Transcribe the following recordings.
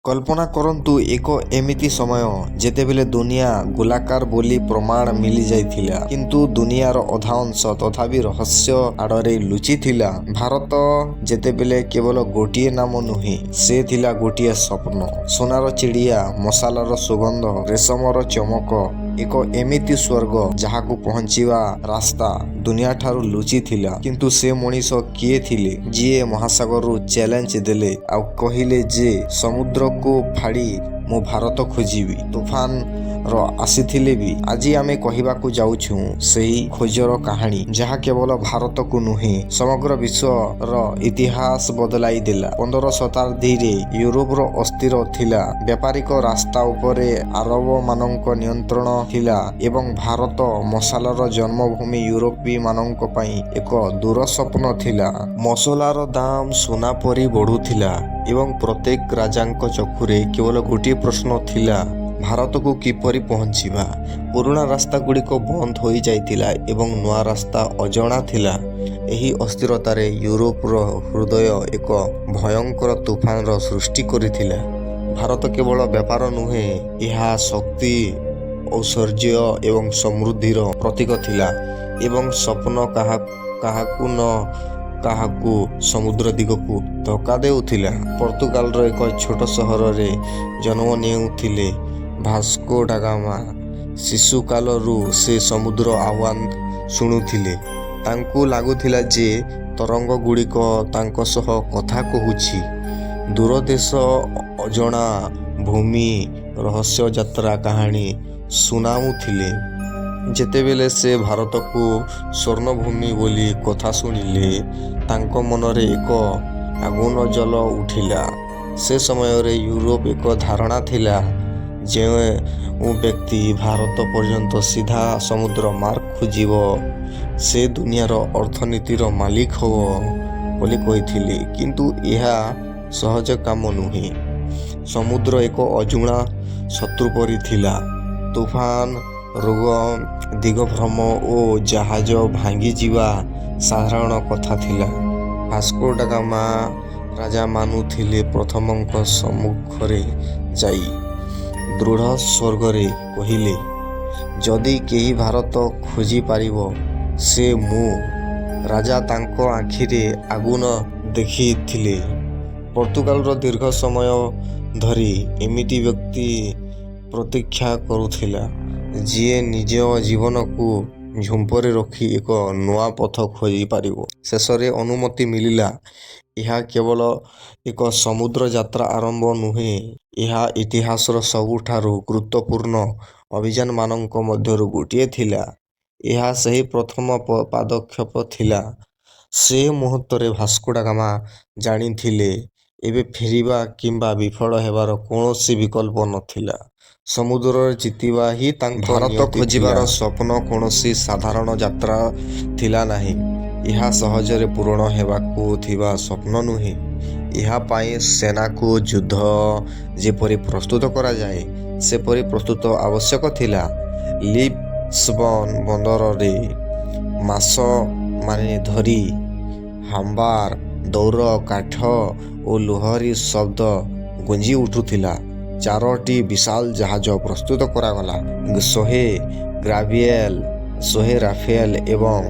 କଳ୍ପନା କରନ୍ତୁ ଏକ ଏମିତି ସମୟ ଯେତେବେଳେ ଦୁନିଆ ଗୋଲାକାର ବୋଲି ପ୍ରମାଣ ମିଳିଯାଇଥିଲା, କିନ୍ତୁ ଦୁନିଆର ଅଧା ଅଂଶ ତଥାପି ରହସ୍ୟ ଆଡ଼ରେ ଲୁଚିଥିଲା। ଭାରତ ଯେତେବେଳେ କେବଳ ଗୋଟିଏ ନାମ ନୁହେଁ, ସେ ଥିଲା ଗୋଟିଏ ସ୍ୱପ୍ନ। ସୁନାର ଚିଡ଼ିଆ, ମସାଲାର ସୁଗନ୍ଧ, ରେଶମର ଚମକ, ଏକ ଏମିତି ସ୍ୱର୍ଗ ଯାହାକୁ ପହଞ୍ଚିବା ରାସ୍ତା ଦୁନିଆଠାରୁ ଲୁଚିଥିଲା। କିନ୍ତୁ ସେ ମଣିଷ କିଏ ଥିଲେ ଯିଏ ମହାସାଗରରୁ ଚ୍ୟାଲେଞ୍ଜ ଦେଲେ ଆଉ କହିଲେ ଯେ ସମୁଦ୍ରକୁ ଫାଡ଼ି ମୁଁ ଭାରତ ଖୋଜିବି, ତୁଫାନର ଆସିଥିଲେ ବି? ଆଜି ଆମେ କହିବାକୁ ଯାଉଛୁ ସେହି ଖୋଜର କାହାଣୀ, ଯାହା କେବଳ ଭାରତକୁ ନୁହେଁ ସମଗ୍ର ବିଶ୍ୱର ଇତିହାସ ବଦଳାଇ ଦେଲା। 15 ଶତାବ୍ଦୀରେ ୟୁରୋପର ଅସ୍ଥିର ଥିଲା, ବ୍ୟାପାରିକ ରାସ୍ତା ଉପରେ ଆରବମାନଙ୍କ ନିୟନ୍ତ୍ରଣ ଥିଲା ଏବଂ ଭାରତ ମସଲାର ଜନ୍ମଭୂମି ୟୁରୋପୀମାନଙ୍କ ପାଇଁ ଏକ ଦୂର ସ୍ୱପ୍ନ ଥିଲା। ମସଲାର ଦାମ ସୁନା ପରି ବଢ଼ୁଥିଲା ଏବଂ ପ୍ରତ୍ୟେକ ରାଜାଙ୍କ ଚକ୍ଷୁରେ କେବଳ ଗୋଟିଏ ପ୍ରଶ୍ନ ଥିଲା, ଭାରତକୁ କିପରି ପହଞ୍ଚିବା? ପୁରୁଣା ରାସ୍ତାଗୁଡ଼ିକ ବନ୍ଦ ହୋଇଯାଇଥିଲା ଏବଂ ନୂଆ ରାସ୍ତା ଅଜଣା ଥିଲା। ଏହି ଅସ୍ଥିରତାରେ ୟୁରୋପର ହୃଦୟ ଏକ ଭୟଙ୍କର ତୁଫାନର ସୃଷ୍ଟି କରିଥିଲା। ଭାରତ କେବଳ ବ୍ୟାପାର ନୁହେଁ, ଏହା ଶକ୍ତି, ଐଶ୍ୱର୍ଯ୍ୟ ଏବଂ ସମୃଦ୍ଧିର ପ୍ରତୀକ ଥିଲା। ଏବଂ ସ୍ୱପ୍ନ କାହାକୁ ସମୁଦ୍ର ଦିଗକୁ ଧକ୍କା ଦେଉଥିଲା। ପର୍ତ୍ତୁଗାଲର ଏକ ଛୋଟ ସହରରେ ଜନ୍ମ ନେଉଥିଲେ ଭାସ୍କୋ ଡା ଗାମା। ଶିଶୁକାଳରୁ ସେ ସମୁଦ୍ର ଆହ୍ୱାନ ଶୁଣୁଥିଲେ। ତାଙ୍କୁ ଲାଗୁଥିଲା ଯେ ତରଙ୍ଗଗୁଡ଼ିକ ତାଙ୍କ ସହ କଥା କହୁଛି। ଦୂର ଦେଶ, ଅଜଣା ଭୂମି, ରହସ୍ୟ ଯାତ୍ରା କାହାଣୀ ଶୁଣାଉଥିଲେ। ଯେତେବେଳେ ସେ ଭାରତକୁ ସ୍ୱର୍ଣ୍ଣଭୂମି ବୋଲି କଥା ଶୁଣିଲେ, ତାଙ୍କ ମନରେ ଏକ ଆଗୁନ ଜଳ ଉଠିଲା। ସେ ସମୟରେ ୟୁରୋପ ଏକ ଧାରଣା ଥିଲା, ଯେଉଁ ବ୍ୟକ୍ତି ଭାରତ ପର୍ଯ୍ୟନ୍ତ ସିଧା ସମୁଦ୍ର ମାର୍ଗ ଖୋଜିବ, ସେ ଦୁନିଆର ଅର୍ଥନୀତିର ମାଲିକ ହେବ ବୋଲି କହିଥିଲେ। କିନ୍ତୁ ଏହା ସହଜ କାମ ନୁହେଁ। ସମୁଦ୍ର ଏକ ଅଜଣା ଶତ୍ରୁ ପରି ଥିଲା। ତୁଫାନ, ରୋଗ, ଦିଗଭ୍ରମ ଓ ଜାହାଜ ଭାଙ୍ଗିଯିବା ସାଧାରଣ କଥା ଥିଲା। ଭାସ୍କୋ ଡା ଗାମା ରାଜା ମାନୁଥିଲେ ପ୍ରଥମଙ୍କ ସମ୍ମୁଖରେ ଯାଇ ଦୃଢ଼ ସ୍ୱରରେ କହିଲେ, ଯଦି କେହି ଭାରତ ଖୋଜିପାରିବ, ସେ ମୁଁ। ରାଜା ତାଙ୍କ ଆଖିରେ ଆଗୁନ ଦେଖିଥିଲେ। ପର୍ତ୍ତୁଗାଲର ଦୀର୍ଘ ସମୟ ଧରି ଏମିତି ବ୍ୟକ୍ତି ପ୍ରତୀକ୍ଷା କରୁଥିଲା, ଯିଏ ନିଜ ଜୀବନକୁ ଝୁମ୍ପରେ ରଖି ଏକ ନୂଆ ପଥ ଖୋଜିପାରିବ। ଶେଷରେ ଅନୁମତି ମିଳିଲା। ଏହା କେବଳ ଏକ ସମୁଦ୍ର ଯାତ୍ରା ଆରମ୍ଭ ନୁହେଁ, ଏହା ଇତିହାସର ସବୁଠାରୁ ଗୁରୁତ୍ୱପୂର୍ଣ୍ଣ ଅଭିଯାନମାନଙ୍କ ମଧ୍ୟରୁ ଗୋଟିଏ ଥିଲା। ଏହା ସେହି ପ୍ରଥମ ପଦକ୍ଷେପ ଥିଲା। ସେ ମୁହୂର୍ତ୍ତରେ ଭାସ୍କୋ ଡା ଗାମା ଜାଣିଥିଲେ, ଏବେ ଫେରିବା କିମ୍ବା ବିଫଳ ହେବାର କୌଣସି ବିକଳ୍ପ ନଥିଲା। ସମୁଦ୍ରରେ ଜିତିବା ହିଁ ତାଙ୍କ ଭାରତ ଖୋଜିବାର ସ୍ୱପ୍ନ କୌଣସି ସାଧାରଣ ଯାତ୍ରା ଥିଲା ନାହିଁ। ଏହା ସହଜରେ ପୂରଣ ହେବାକୁ ଥିବା ସ୍ୱପ୍ନ ନୁହେଁ। ଏହା ପାଇଁ ସେନାକୁ ଯୁଦ୍ଧ ଯେପରି ପ୍ରସ୍ତୁତ କରାଯାଏ, ସେପରି ପ୍ରସ୍ତୁତ ଆବଶ୍ୟକ ଥିଲା। ଲିସବନ ବନ୍ଦରରେ ମାସମାନେ ଧରି ହାମ୍ବାର, ଦୌର, କାଠ ଓ ଲୁହର ଶବ୍ଦ ଗୁଞ୍ଜି ଉଠୁଥିଲା। 4ଟି ବିଶାଳ ଜାହାଜ ପ୍ରସ୍ତୁତ କରାଗଲା, 100 ଗାବ୍ରିଏଲ, 100 ରାଫେଲ ଏବଂ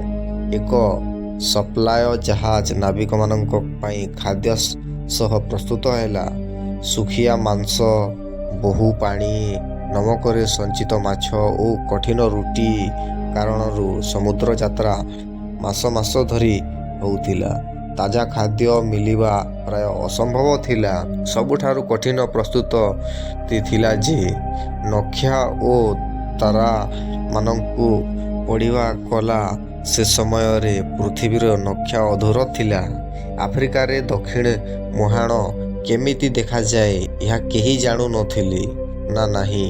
ଏକ ସପ୍ଲାୟ ଜାହାଜ ନାବିକମାନଙ୍କ ପାଇଁ ଖାଦ୍ୟ ସହ ପ୍ରସ୍ତୁତ ହେଲା। ଶୁଖିଲା ମାଂସ, ବହୁ ପାଣି, ନମକରେ ସଞ୍ଚିତ ମାଛ ଓ କଠିନ ରୁଟି କାରଣରୁ ସମୁଦ୍ର ଯାତ୍ରା ମାସ ମାସ ଧରି ହେଉଥିଲା। ତାଜା ଖାଦ୍ୟ ମିଳିବା ପ୍ରାୟ ଅସମ୍ଭବ ଥିଲା। ସବୁଠାରୁ କଠିନ ପ୍ରସ୍ତୁତି ଥିଲା ଯେ ନକ୍ସା ଓ ତାରାମାନଙ୍କୁ ପଢ଼ିବା କଲା। ସେ ସମୟରେ ପୃଥିବୀର ନକ୍ସା ଅଧୁରା ଥିଲା। ଆଫ୍ରିକାରେ ଦକ୍ଷିଣ ମୁହାଣ କେମିତି ଦେଖାଯାଏ, ଏହା କେହି ଜାଣୁନଥିଲେ ନା ନାହିଁ।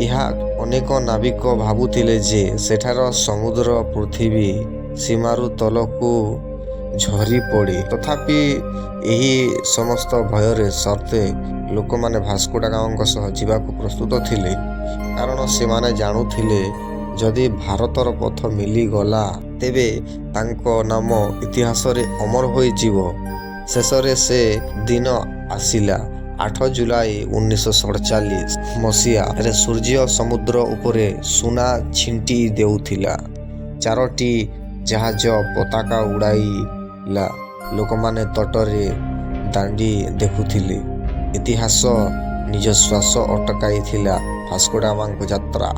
ଏହା ଅନେକ ନାବିକ ଭାବୁଥିଲେ ଯେ ସେଠାର ସମୁଦ୍ର ପୃଥିବୀ ସୀମାରୁ ତଳକୁ ଝରିପଡ଼େ। ତଥାପି ଏହି ସମସ୍ତ ଭୟରେ ସତ୍ତ୍ୱେ ଲୋକମାନେ ଭାସ୍କୋ ଡା ଗାମାଙ୍କ ସହ ଯିବାକୁ ପ୍ରସ୍ତୁତ ଥିଲେ, କାରଣ ସେମାନେ ଜାଣୁଥିଲେ, ଯଦି ଭାରତର ପଥ ମିଳିଗଲା, ତେବେ ତାଙ୍କ ନାମ ଇତିହାସରେ ଅମର ହୋଇଯିବ। ଶେଷରେ ସେ ଦିନ ଆସିଲା। 8 ଜୁଲାଇ 1947 ମସିହାରେ ସୂର୍ଯ୍ୟ ସମୁଦ୍ର ଉପରେ ସୁନା ଛିଣ୍ଟି ଦେଉଥିଲା। 4ଟି ଜାହାଜ ପତାକା ଉଡ଼ାଇଲା। ଲୋକମାନେ ତଟରେ ଦାଣ୍ଡି ଦେଖୁଥିଲେ। ଇତିହାସ ନିଜ ଶ୍ୱାସ ଅଟକାଇଥିଲା। ଭାସ୍କୋ ଡା ଗାମାଙ୍କ ଯାତ୍ରା।